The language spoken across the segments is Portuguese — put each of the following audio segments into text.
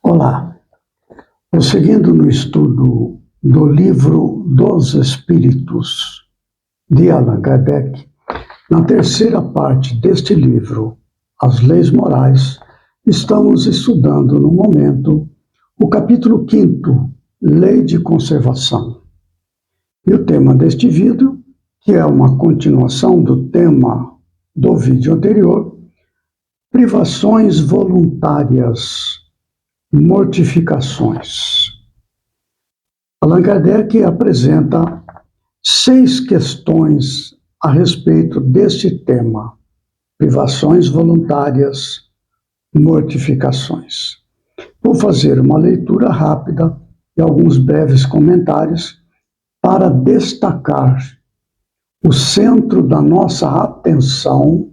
Olá, prosseguindo no estudo do Livro dos Espíritos de Allan Kardec, na terceira parte deste livro, As Leis Morais, estamos estudando no momento o capítulo 5º, Lei de Conservação. E o tema deste vídeo, que é uma continuação do tema do vídeo anterior, privações voluntárias, mortificações. Allan Kardec apresenta 6 questões a respeito deste tema, privações voluntárias, mortificações. Vou fazer uma leitura rápida e alguns breves comentários para destacar o centro da nossa atenção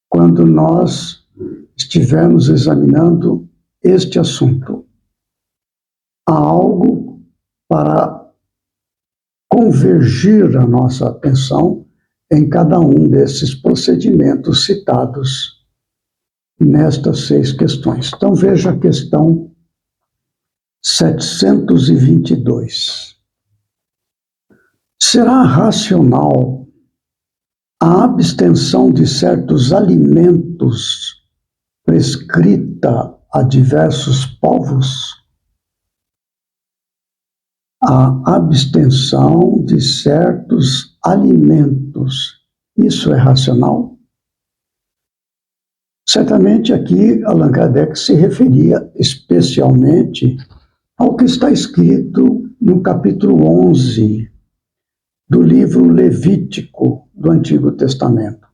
quando nós estivermos examinando este assunto. Há algo para convergir a nossa atenção em cada um desses procedimentos citados nestas 6 questões. Então veja a questão 722. Será racional a abstenção de certos alimentos prescrita a diversos povos? A abstenção de certos alimentos, isso é racional? Certamente aqui Allan Kardec se referia especialmente ao que está escrito no capítulo 11 do livro Levítico do Antigo Testamento.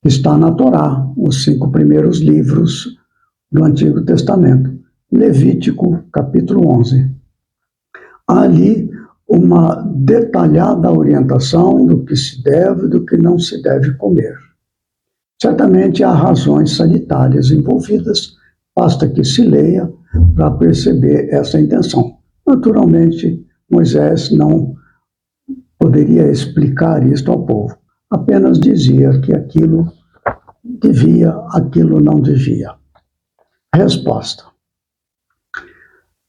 Está na Torá, os 5 primeiros livros do Antigo Testamento. Levítico, capítulo 11. Há ali uma detalhada orientação do que se deve e do que não se deve comer. Certamente há razões sanitárias envolvidas, basta que se leia para perceber essa intenção. Naturalmente, Moisés não poderia explicar isto ao povo, apenas dizia que aquilo devia, aquilo não devia. Resposta.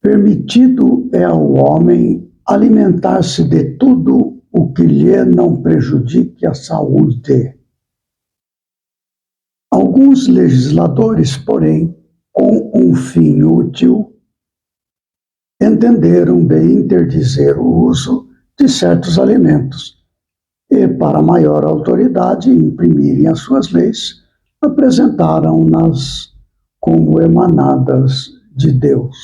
Permitido é ao homem alimentar-se de tudo o que lhe não prejudique a saúde. Alguns legisladores, porém, com um fim útil, entenderam de interdizer o uso de certos alimentos e, para maior autoridade imprimirem as suas leis, apresentaram-nas como emanadas de Deus.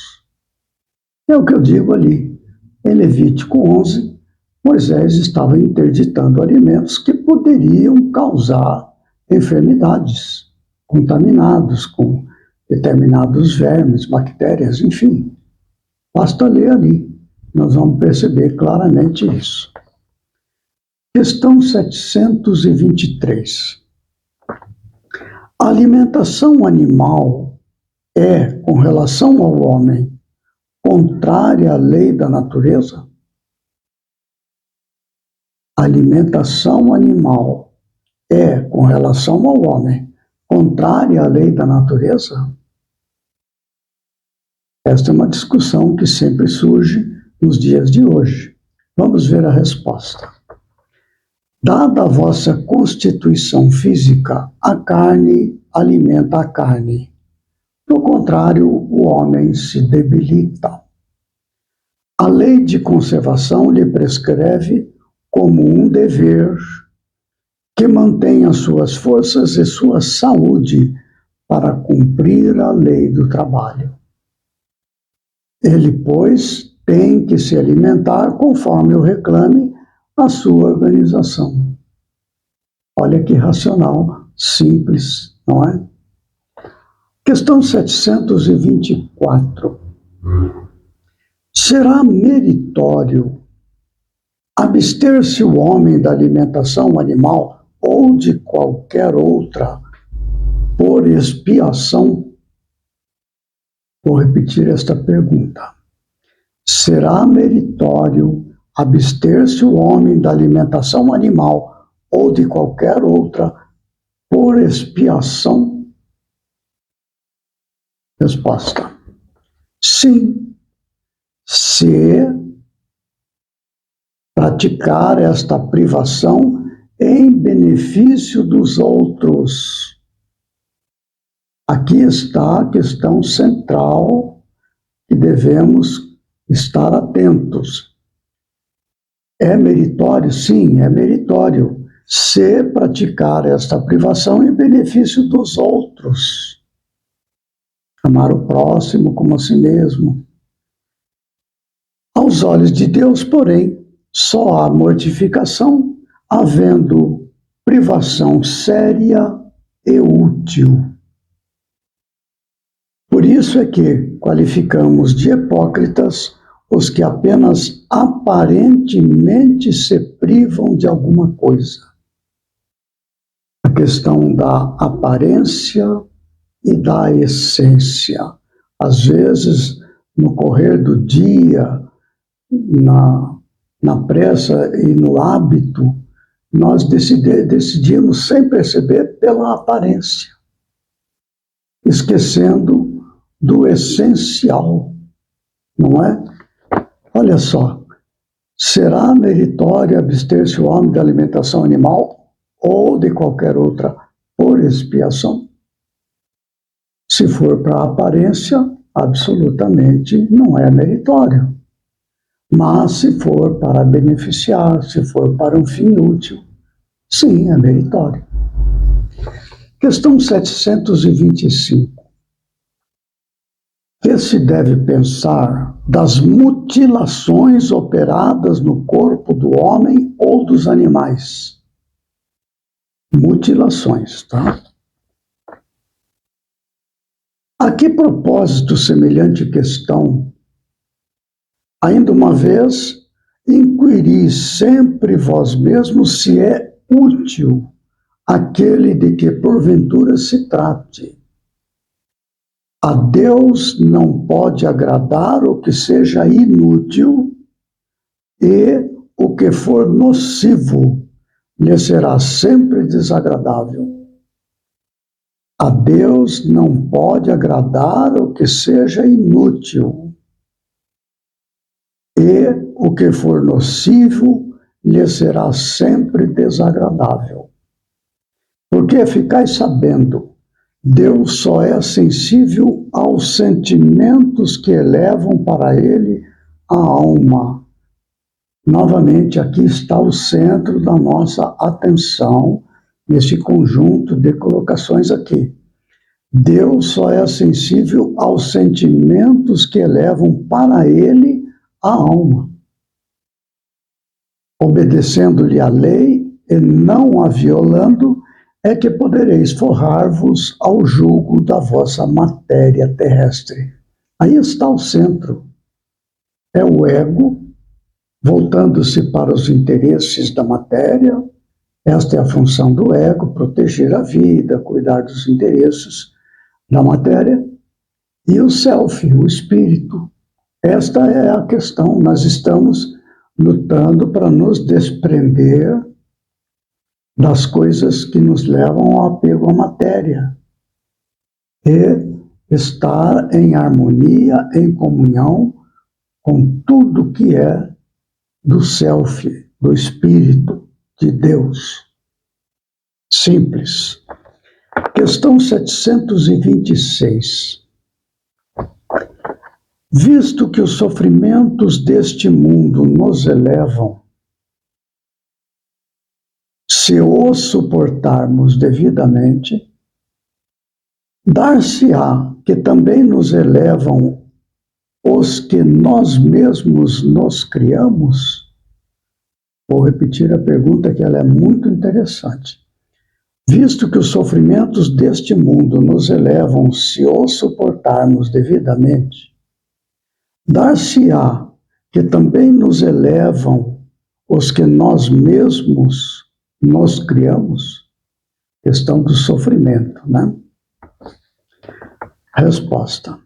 É o que eu digo ali. Em Levítico 11, Moisés estava interditando alimentos que poderiam causar enfermidades, contaminados com determinados vermes, bactérias, enfim. Basta ler ali, nós vamos perceber claramente isso. Questão 723. A alimentação animal é, com relação ao homem, contrária à lei da natureza? A alimentação animal é, com relação ao homem, contrária à lei da natureza? Esta é uma discussão que sempre surge nos dias de hoje. Vamos ver a resposta. Dada a vossa constituição física, a carne alimenta a carne. Do contrário, o homem se debilita. A lei de conservação lhe prescreve como um dever que mantenha suas forças e sua saúde para cumprir a lei do trabalho. Ele, pois, tem que se alimentar conforme o reclame a sua organização. Olha que racional, simples, não é? Questão 724. Será meritório abster-se o homem da alimentação animal ou de qualquer outra por expiação? Vou repetir esta pergunta. Será meritório abster-se o homem da alimentação animal ou de qualquer outra por expiação? Resposta: sim, se praticar esta privação em benefício dos outros. Aqui está a questão central que devemos estar atentos. É meritório? Sim, é meritório. Se praticar esta privação em benefício dos outros. Amar o próximo como a si mesmo. Aos olhos de Deus, porém, só há mortificação havendo privação séria e útil. Por isso é que qualificamos de hipócritas os que apenas aparentemente se privam de alguma coisa. A questão da aparência e da essência. Às vezes, no correr do dia, na pressa e no hábito, nós decidimos sem perceber pela aparência, esquecendo do essencial, não é? Olha só, será meritório abster-se o homem da alimentação animal ou de qualquer outra por expiação? Se for para a aparência, absolutamente não é meritório. Mas se for para beneficiar, se for para um fim útil, sim, é meritório. Questão 725. Que se deve pensar das mutilações operadas no corpo do homem ou dos animais? Mutilações, tá? A que propósito semelhante questão? Ainda uma vez, inquiri sempre vós mesmos se é útil aquele de que porventura se trate. A Deus não pode agradar o que seja inútil, e o que for nocivo lhe será sempre desagradável. A Deus não pode agradar o que seja inútil, e o que for nocivo lhe será sempre desagradável. Porque ficais sabendo, Deus só é sensível aos sentimentos que elevam para ele a alma. Novamente, aqui está o centro da nossa atenção, neste conjunto de colocações aqui. Deus só é sensível aos sentimentos que elevam para ele a alma. Obedecendo-lhe a lei e não a violando, é que podereis forrar-vos ao jugo da vossa matéria terrestre. Aí está o centro. É o ego, voltando-se para os interesses da matéria. Esta é a função do ego, proteger a vida, cuidar dos interesses da matéria. E o self, o espírito. Esta é a questão. Nós estamos lutando para nos desprender das coisas que nos levam ao apego à matéria e estar em harmonia, em comunhão com tudo que é do self, do espírito de Deus. Simples. Questão 726. Visto que os sofrimentos deste mundo nos elevam, se os suportarmos devidamente, dar-se-á que também nos elevam os que nós mesmos nos criamos? Vou repetir a pergunta, que ela é muito interessante. Visto que os sofrimentos deste mundo nos elevam, se os suportarmos devidamente, dar-se-á que também nos elevam os que nós mesmos nos criamos? Questão do sofrimento, né? Resposta: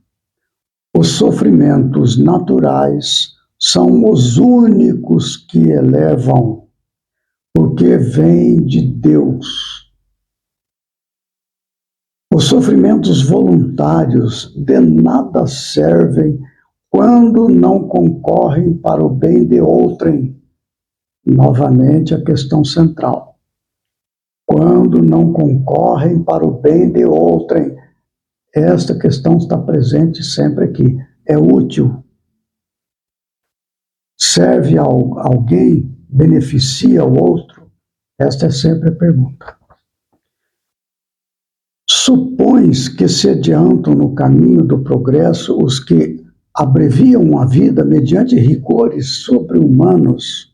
os sofrimentos naturais são os únicos que elevam, porque vêm de Deus. O Os sofrimentos voluntários de nada servem quando não concorrem para o bem de outrem. Novamente a questão central. Quando não concorrem para o bem de outrem. Esta questão está presente sempre aqui. É útil? Serve a alguém? Beneficia o outro? Esta é sempre a pergunta. Supões que se adiantam no caminho do progresso os que abreviam a vida mediante rigores sobre-humanos,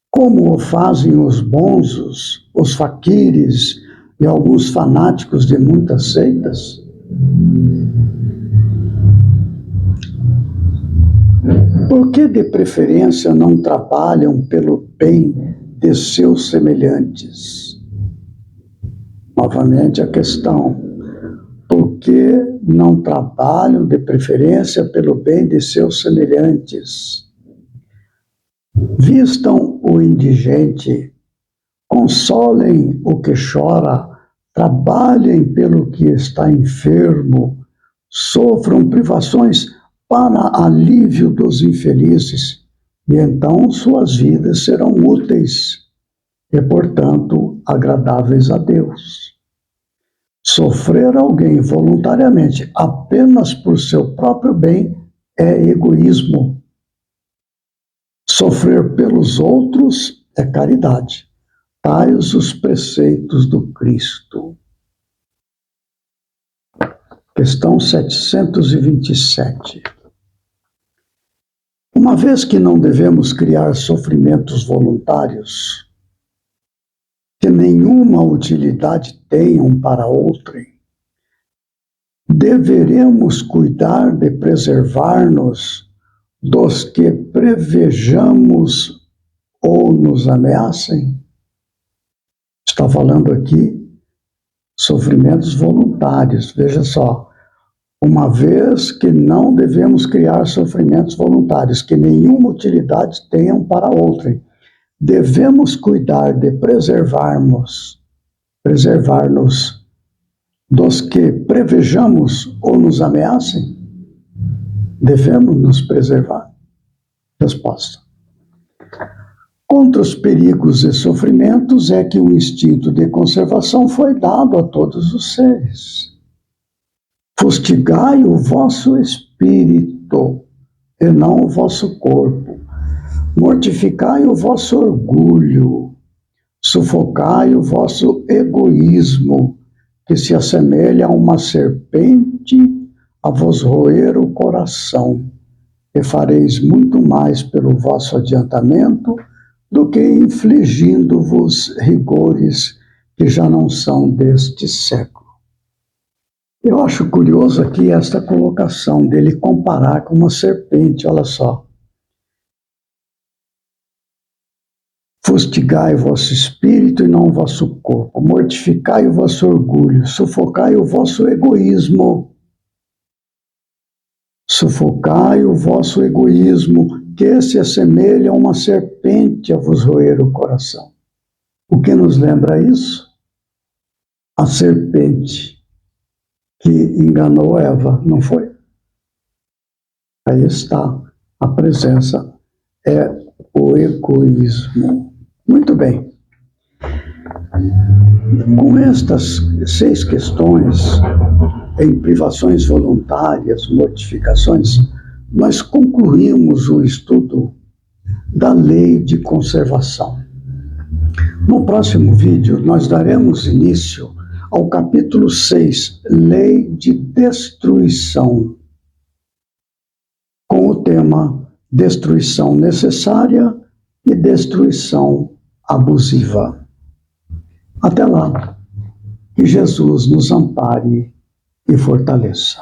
como o fazem os bonzos, os faquires e alguns fanáticos de muitas seitas? Por que de preferência não trabalham pelo bem de seus semelhantes? Novamente a questão, por que não trabalham de preferência pelo bem de seus semelhantes? Vistam o indigente, consolem o que chora, trabalhem pelo que está enfermo, sofram privações para alívio dos infelizes, e então suas vidas serão úteis e, portanto, agradáveis a Deus. Sofrer alguém voluntariamente apenas por seu próprio bem é egoísmo. Sofrer pelos outros é caridade. Tais os preceitos do Cristo. Questão 727. Uma vez que não devemos criar sofrimentos voluntários, que nenhuma utilidade tenham para outrem, deveremos cuidar de preservar-nos dos que prevejamos ou nos ameacem? Está falando aqui sofrimentos voluntários. Veja só, uma vez que não devemos criar sofrimentos voluntários, que nenhuma utilidade tenham para outrem, devemos cuidar de preservar-nos dos que prevejamos ou nos ameacem? Devemos nos preservar? Resposta. Contra os perigos e sofrimentos é que o instinto de conservação foi dado a todos os seres. Fustigai o vosso espírito e não o vosso corpo. Mortificai o vosso orgulho, sufocai o vosso egoísmo, que se assemelha a uma serpente a vos roer o coração, e fareis muito mais pelo vosso adiantamento do que infligindo-vos rigores que já não são deste século. Eu acho curioso aqui esta colocação dele comparar com uma serpente, olha só. Fustigai o vosso espírito e não o vosso corpo. Mortificai o vosso orgulho. Sufocai o vosso egoísmo. Sufocai o vosso egoísmo, que se assemelha a uma serpente a vos roer o coração. O que nos lembra isso? A serpente que enganou Eva, não foi? Aí está a presença, é o egoísmo. Muito bem. Com estas 6 questões, em privações voluntárias, mortificações, nós concluímos o estudo da lei de conservação. No próximo vídeo, nós daremos início ao capítulo 6, Lei de Destruição, com o tema Destruição Necessária e Destruição Abusiva. Até lá, que Jesus nos ampare e fortaleça.